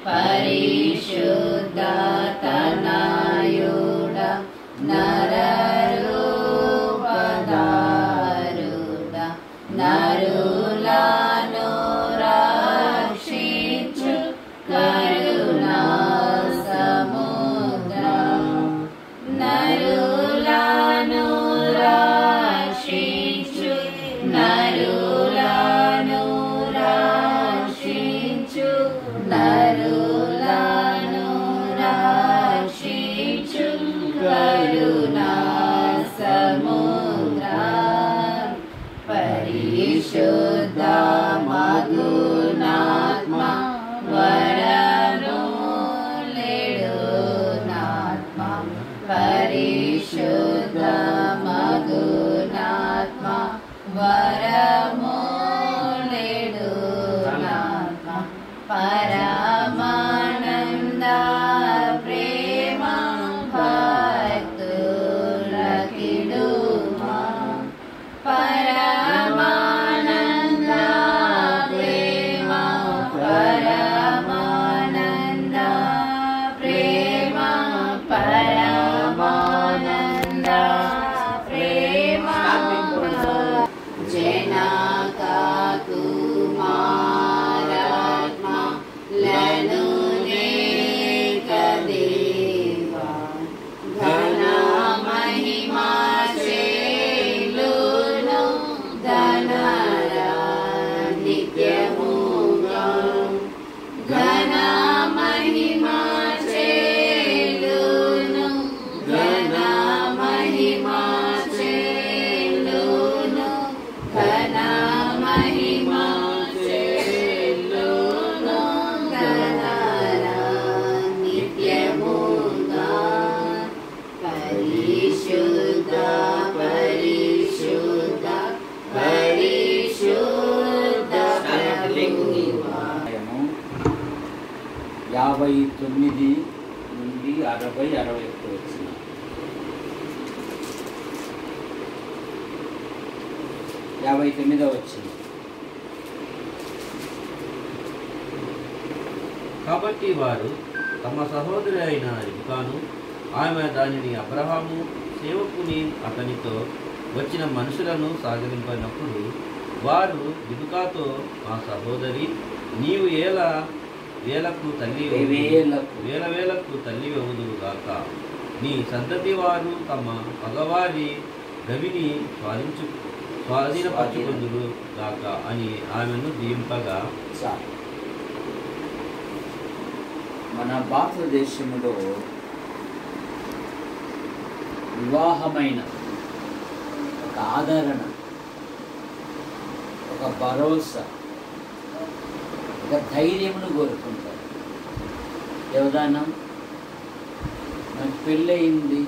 పరిశుద్ధ తనయుడ నరరూపధారుడ నరులను రక్షించు కరుణా సముద్రం నరులను రక్షించు నరులను రక్షించు నరులను రక్షించు కరుణా సముద్రం పరిశుద్ధ మధునాత్మ వరను లేడునాత్మ పరిశుద్ధ మధునాత్మ వరము లేడునాత్మ పరమానంద ప్రేమ భక్తులకిడుమా పరమానంద ప్రేమ పరమానంద ప్రేమ పరమానంద ప్రేమ జనక కుమారాత్మ లను దేవా ఘన మహిమా చేలును ధనర నిత్యముగా ఘన మహిమా చేలును ఘన మహిమా చేలును ఘన మహిమా చేలును ధనర నిత్యముగా పరిశుద్ధ పరిశుద్ధ పరిశుద్ధ ప్రభువా 59 నుండి 60, 61 వచ్చిన 59వ వచ్చింది. కాబట్టి వారు తమ సహోదరి అయిన రిబ్కాను ఆమె దానిని అబ్రహాము సేవకుని అతనితో వచ్చిన మనుషులను సాగరింపినప్పుడు వారు రిబ్కాతో, మా సహోదరి, నీవు వేలకు తల్లి వేలకు తల్లి అవుదువు గాక, నీ సంతతి వారు తమ మగవారి గవిని స్వాధీనపరచుకుందురు గాక అని ఆమెను దీంపగా. మన భారతదేశంలో వివాహమైన ఒక ఆదరణ, ఒక భరోసా, ఒక ధైర్యమును కోరుకుంటారు. ఎవరైనా నాకు పెళ్ళయింది,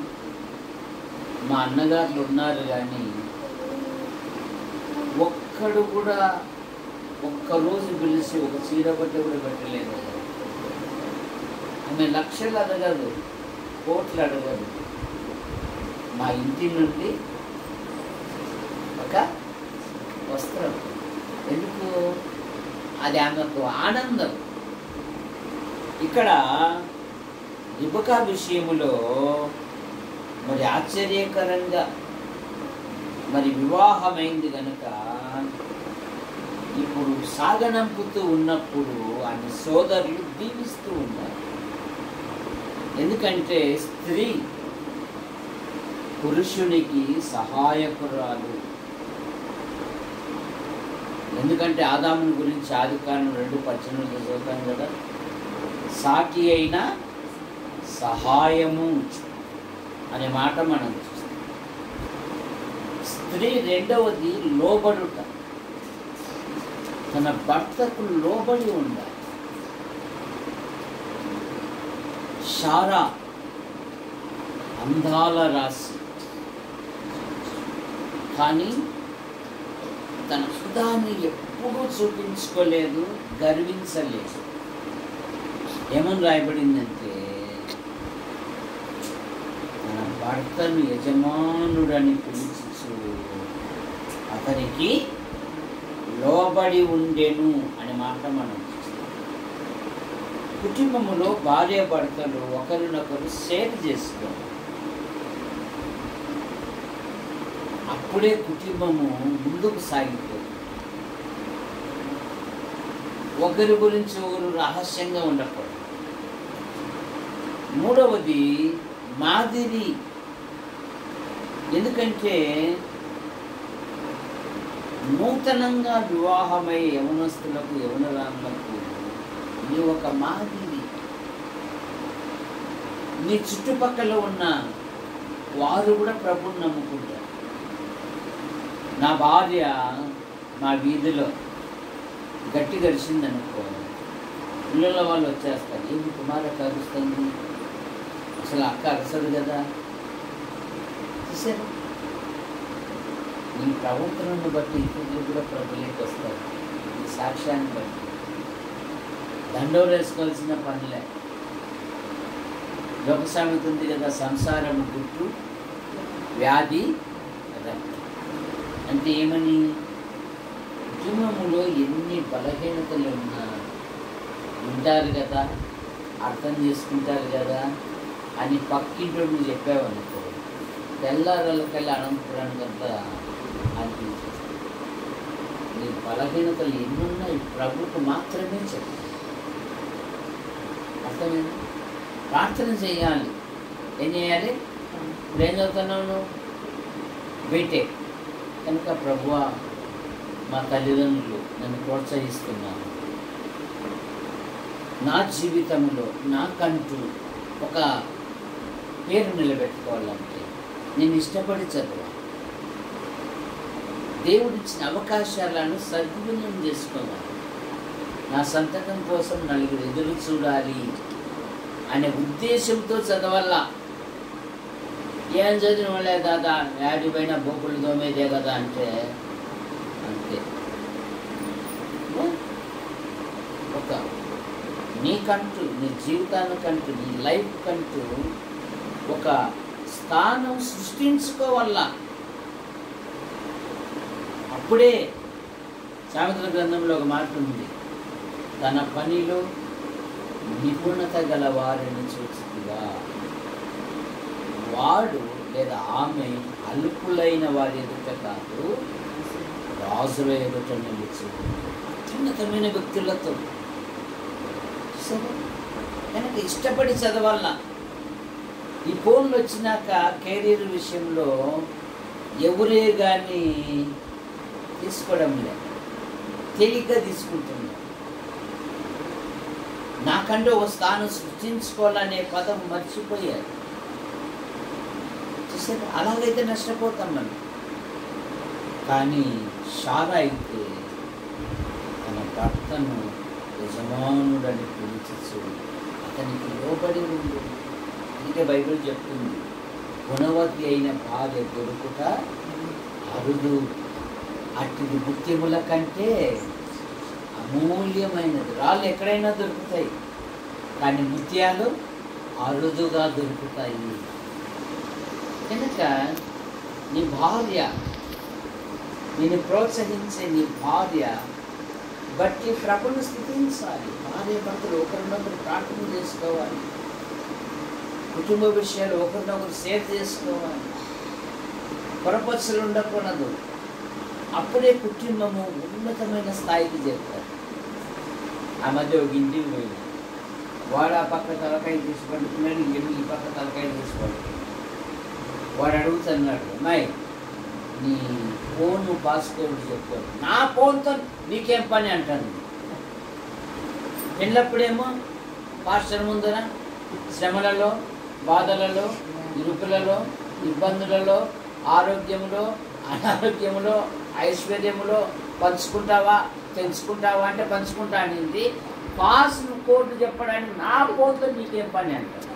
మా అన్నగారులు ఉన్నారు, కానీ ఒక్కడు కూడా ఒక్కరోజు పిలిచి ఒక చీర బట్ట కూడా పెట్టలేదు. ఆమె లక్షలు అడగదు, కోట్లు అడగదు. మా ఇంటి నుండి ఒక వస్త్రం. ఎందుకు? అది ఆమెకు ఆనందం. ఇక్కడ రిబ్కా విషయంలో మరి ఆశ్చర్యకరంగా మరి వివాహమైంది కనుక ఇప్పుడు సాగనంపుతూ ఉన్నప్పుడు ఆమె సోదరులు దీవిస్తూ ఉన్నారు. ఎందుకంటే స్త్రీ పురుషునికి సహాయకురాలు. ఎందుకంటే ఆదాముని గురించి ఆదికాండం 2:18 చదువుతాం కదా, సాటి అయిన సహాయము అనే మాట మనం చూస్తాం. స్త్రీ రెండవది లోబడుట, తన భర్తకు లోబడి ఉండాలి. శారా అందాల రాశి, కానీ తన సుధాన్ని ఎప్పుడూ చూపించుకోలేదు, గర్వించలేదు. ఏమని రాయబడిందంటే, తన భర్తను యజమానుడని పిలిచి అతనికి లోబడి ఉండెను అనే మాట మనం చూస్తాం. కుటుంబములో భార్య భర్తలు ఒకరినొకరు షేర్ చేసుకోవాలి. అప్పుడే కుటుంబము ముందుకు సాగిపోతుంది. ఒకరి గురించి ఒకరు రహస్యంగా ఉండకూడదు. మూడవది మాదిరి. ఎందుకంటే నూతనంగా వివాహమై యవనస్తులకు యవనరాములకు నీ ఒక మాదిరి. నీ చుట్టుపక్కల ఉన్న వారు కూడా ప్రభువుని నమ్ముకుంటారు. నా భార్య మా వీధిలో గట్టి గడిచిందనుకో, పిల్లల వాళ్ళు వచ్చేస్తారు, ఏమి కుమార కరుస్తుంది, అసలు అక్క అరసదు కదా. చూసారు, నీ ప్రవర్తనను బట్టి ఇతరులు కూడా ప్రభువులోకి వస్తారు. నీ సాక్ష్యాన్ని బట్టి దండోలు వేసుకోవాల్సిన పనిలే. లోక సామెత ఉంది కదా, సంసారం గుట్టు వ్యాధి రక్తం. అంటే ఏమని, కుటుంబములో ఎన్ని బలహీనతలు ఉన్నా ఉంటారు కదా, అర్థం చేసుకుంటారు కదా అని పక్కింటోడు నువ్వు చెప్పావనుకో, తెల్లారలకెళ్ళి అనంతపురానికంతా అనిపించేది. నీ బలహీనతలు ఎన్నున్నాయి ప్రభుకు మాత్రమే చెప్పు. అర్థమైంది? ప్రార్థన చేయాలి. ఏం చేయాలి? ఇప్పుడు ఏం చదువుతున్నావు నువ్వు? బీటెక్. కనుక ప్రభువా, మా తల్లిదండ్రులు నన్ను ప్రోత్సహిస్తున్నాను, నా జీవితంలో నాకంటూ ఒక పేరు నిలబెట్టుకోవాలంటే నేను ఇష్టపడి చదవాలి. దేవుడిచ్చిన అవకాశాలను సద్వినియోగం చేసుకోవాలి. నా సంతకం కోసం నలుగురు ఎదురు చూడాలి అనే ఉద్దేశంతో చదవాలా. ఏం చదివిన వాళ్ళే దాదా, యాడి పైన బొబ్బులు దోమేదే కదా అంటే అంతే. ఒక నీకంటూ, నీ జీవితానికంటూ, నీ లైఫ్ కంటూ ఒక స్థానం సృష్టించుకోవాలా. అప్పుడే సామెతల గ్రంథంలో ఒక మాట ఉంది, తన పనిలో నిపుణత గల వారిని చూచుగా వాడు లేదా ఆమె అల్పులైన వారి ఎదుట కాదు, రాజుల ఎదుట నిలుచు. అత్యున్నతమైన వ్యక్తులతో కనుక ఇష్టపడి చదవాల. ఈ ఫోన్లు వచ్చినాక కెరీర్ విషయంలో ఎవరే కానీ తీసుకోవడం లేదు, తేలిగ్గా తీసుకుంటున్నారు. నాకంటే ఒక స్థానం సృష్టించుకోవాలనే పదం మర్చిపోయారు. చూసారు, అలాగైతే నష్టపోతాం మనం. కానీ షారా అయితే తన భర్తను యజమానుడని పిలిచు అతనికి లోబడి ఉంది. అందుకే బైబిల్ చెప్తుంది, గుణవతి అయిన భార్య దొరుకుట అరుదు, అట్టి ముత్యముల కంటే అమూల్యమైనది. రాళ్ళు ఎక్కడైనా దొరుకుతాయి, కానీ ముత్యాలు అరుదుగా దొరుకుతాయి. కనుక నీ భార్య, నేను ప్రోత్సహించే నీ భార్య బట్టి ప్రభువును స్థుతించాలి. భార్య భర్తలు ఒకరినొకరు ప్రార్థన చేసుకోవాలి. కుటుంబ విషయాలు ఒకరినొకరు షేర్ చేసుకోవాలి. పొరపచ్చులు ఉండకూడదు. అప్పుడే కుటుంబము ఉన్నతమైన స్థాయికి చేస్తారు. ఆ మధ్య ఒక ఇంటికి పోయింది, వాడు ఆ పక్క తలకాయ తీసి పడుతున్నాడు, ఈ పక్క తలకాయ తీసి పడుతున్నాడు. వాడు అడుగుతున్నాడు, అమ్మాయి నీ ఫోన్ పాస్వర్డ్ చెప్పు. నా ఫోన్తో నీకేం పని అంటాను. పెళ్ళప్పుడేమో పాస్టర్ ముందర శ్రమలలో, బాధలలో, ఇరుకులలో, ఇబ్బందులలో, ఆరోగ్యములో, అనారోగ్యములో, ఐశ్వర్యములో పంచుకుంటావా, తెలుసుకుంటావా అంటే పంచుకుంటా అనేది. పాస్ కోర్టు చెప్పడానికి నా ఫోన్తో నీకేం పని అంటారు.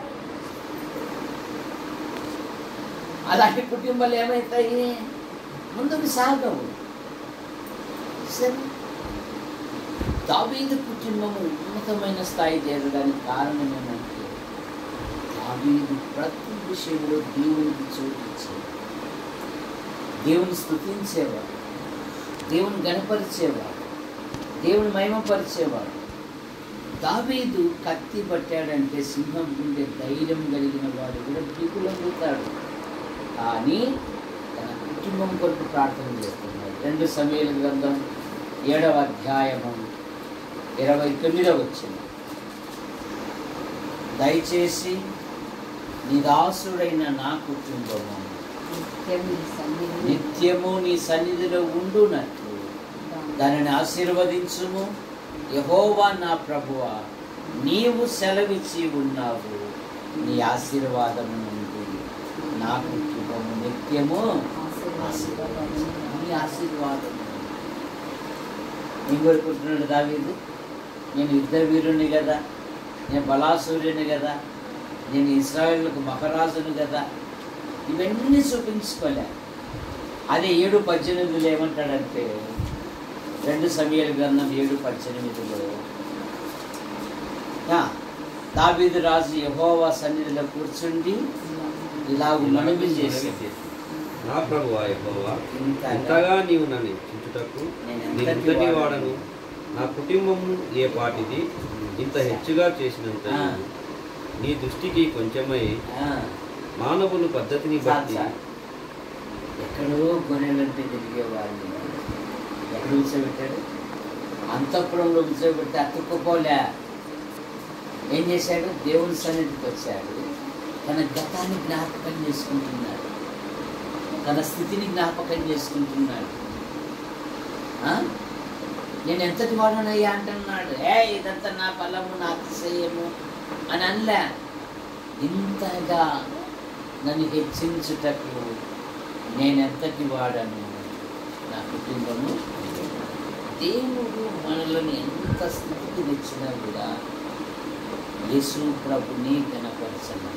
అలాంటి కుటుంబాలు ఏమవుతాయి, ముందుకు సాగవు. సరే, దావీదు కుటుంబము ఉన్నతమైన స్థాయి చేరడానికి కారణం ఏమంటే దావీదు ప్రతి విషయంలో దేవునికి చోటించేవాడు, దేవుని స్తుతించేవాడు, దేవుని గణపరిచేవాడు, దేవుని మహిమపరిచేవాడు. దావీదు కత్తి పట్టాడంటే సింహం ఉండే ధైర్యం కలిగిన వాడు కూడా దిగులవుతాడు. కానీ తన కుటుంబం కొరకు ప్రార్థన చేస్తున్నాడు. 2 సమూయేలు గ్రంథం 7వ అధ్యాయము 29వ వచనం. దయచేసి నీ దాసుడైన నా కుటుంబము నిత్యము నీ సన్నిధిలో ఉండునట్లు దానిని ఆశీర్వదించుము. యెహోవా నా ప్రభువా, నీవు సెలవిచ్చి ఉన్నావు, నీ ఆశీర్వాదము నుండి నా కుటుంబము నిత్యము నీ ఆశీర్వాదము. ఏం కోరుకుంటున్నాడు దావీదు? నేను యుద్ధ వీరుని కదా, నేను బలాసూర్యుని కదా, నేను ఇశ్రాయేలుకు మహారాజును కదా, ఇవన్నీ చూపించుకోలే. అదే 7:18 ఏమంటాడంటే 2 సమూయేలు గ్రంథం 7:18 దావీదు రాజు యెహోవా సన్నిధిలో కూర్చుండి ఇలాగ మనవి చేసి, నా ప్రభువా యెహోవా, ఇంతగా నీవు నన్ను చించుటకు నేనెంతటి వాడను, నా కుటుంబము ఏ పాటిది, ఇంత హెచ్చుగా చేసినంత నీ దృష్టికి కొంచెమై మానవులు పద్ధతిని బట్టి. ఎక్కడో గొర్రెలంటే తిరిగేవాడిని ఎక్కడ కూర్చోబెట్టాడు? అంతఃపురంలో కూర్చోబెట్టి అతుక్కుపోలే. ఏం చేశాడు? దేవుని సన్నిధికి వచ్చాడు. తన గతాన్ని జ్ఞాపకం చేసుకుంటున్నాడు, తన స్థితిని జ్ఞాపకం చేసుకుంటున్నాడు. నేను ఎంతటి వాడనయ్యా అంటున్నాడు. ఇదంతా నా బలము, నా అతిశయము అని అనలే. ఇంతగా నన్ను హెచ్చించుటకు నేనెంతటి వాడను, నా కుటుంబము. దేవుడు మనలను ఎంత స్థితికి తెచ్చినా కూడా యేసు ప్రభుని గణపరచాలి.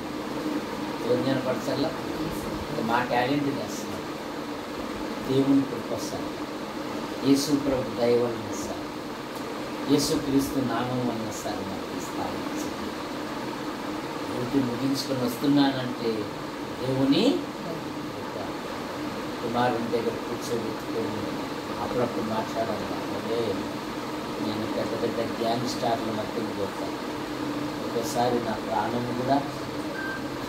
ఎవరు గణపరచాల? మా టాలెంట్ చేస్తున్నారు, దేవుని కృపొస్తాను, యేసు ప్రభు దైవం వస్తారు, యేసు క్రీస్తు నామం వల్ల వస్తారు. మాకు స్థాపించాలి. రోజు ముగించుకొని వస్తున్నానంటే దేవుని కుమారుని దగ్గర కూర్చోబెట్టుకొని అప్పుడప్పుడు మాట్లాడాలి. అదే నేను పెద్ద పెద్ద గ్యాంగ్ స్టార్ల మధ్యకి పోతాను. ఒకసారి నా ప్రాణము కూడా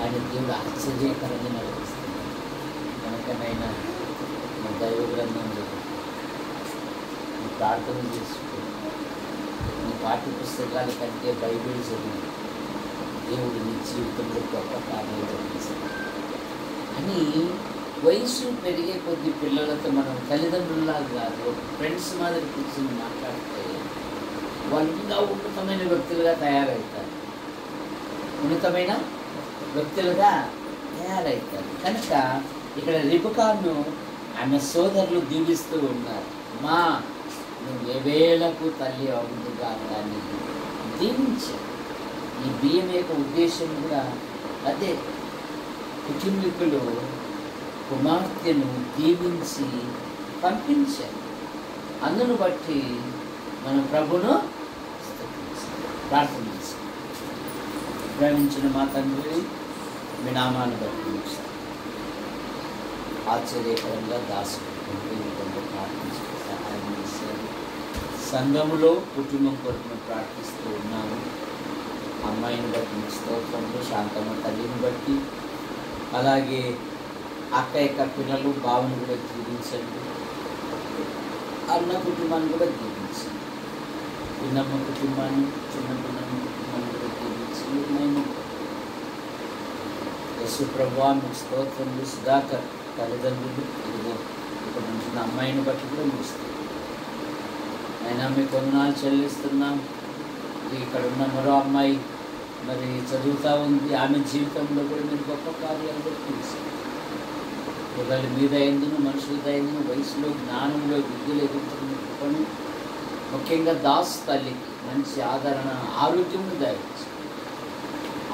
ఆయన దేవుడు ఆశ్చర్యకరంగా నడిపిస్తుంది. కనుకనైనా నా దైవ గ్రంథం నీ ప్రార్థన చేసుకో, నీ పాఠ్య పుస్తకాల కంటే బైబిల్ చదివి దేవుడు నీ జీవితంలో గొప్ప కార్యాలు జరిపిస్తాడు అని. వయసు పెరిగే కొద్ది పిల్లలతో మనం తల్లిదండ్రుల్లా కాదు, ఫ్రెండ్స్ మాదిరి కూర్చొని మాట్లాడితే వాళ్ళు ఇంకా ఉన్నతమైన వ్యక్తులుగా తయారవుతారు, ఉన్నతమైన వ్యక్తులుగా తయారవుతారు. కనుక ఇక్కడ రిబకాను ఆమె సోదరులు దీవిస్తూ ఉన్నారు. మా నువ్వు ఏవేళకు తల్లి అవుతుందిగా దాన్ని దీవించారు. ఈ బియ్యం యొక్క ఉద్దేశం కూడా అదే. కుటుంబీకులు కుమార్తెను దీవించి పంపించారు. అందును బట్టి మన ప్రభును ప్రార్థించాలి. ప్రేమించిన మా తండ్రి, మీ నామాన్ని బట్టి ఆశ్చర్యకరంగా దాసుకుంటూ ప్రార్థించి సహాయం చేశారు. సంఘములో కుటుంబం కొరకు ప్రార్థిస్తూ ఉన్నాము. అమ్మాయిని బట్టి స్తోత్రంలో, శాంతమ్మ తల్లిని బట్టి, అలాగే అక్క యొక్క పిల్లలు బావను కూడా దీవించండి, అన్న కుటుంబాన్ని కూడా దీవించండి, పిన్నమ్మ కుటుంబాన్ని, చిన్న పిన్నమ్మ కుటుంబాన్ని కూడా దీవించి మేము యేసు ప్రభువా మీకు స్తోత్రములు. సుధాకర్ తల్లిదండ్రులు ఇదిగో ఇక్కడ నుంచి అమ్మాయిని బట్టి కూడా ముగిస్తుంది. అయినా మీకు వందనాలు చెల్లిస్తున్నాం. ఇక్కడ ఉన్న మరో అమ్మాయి మరి చదువుతూ ఉంది, ఆమె జీవితంలో కూడా మీరు గొప్ప కార్యాలు చూస్తారు. ఒకవేళ మీద ఎందును మనుషుల దయందును వయసులో, జ్ఞానంలో, విద్యలో ఎదుర్కొని ముఖ్యంగా దాసు తల్లికి మంచి ఆదరణ, ఆరోగ్యం దయచి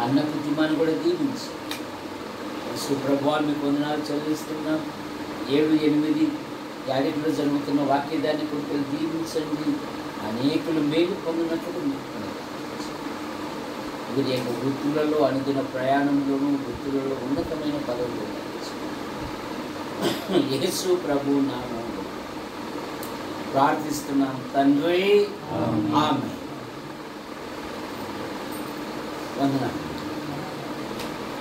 అన్న కుటుంబాన్ని కూడా దీవించి సుప్రభావాన్ని మీకు వందనాలు చెల్లిస్తున్నాం. 7, 8 యాడిలో జరుగుతున్న వాక్యదాన్ని కొడుకులు దీవించండి. అనేకులు మేలు పొందినట్లు వీరి యొక్క వృత్తులలో, అనుదిన ప్రయాణంలోనూ వృత్తులలో ఉన్నతమైన పదవులు యేసు ప్రభు నామములో ప్రార్థిస్తున్నాం తండ్రి. ఆమేన్. వందనాలు.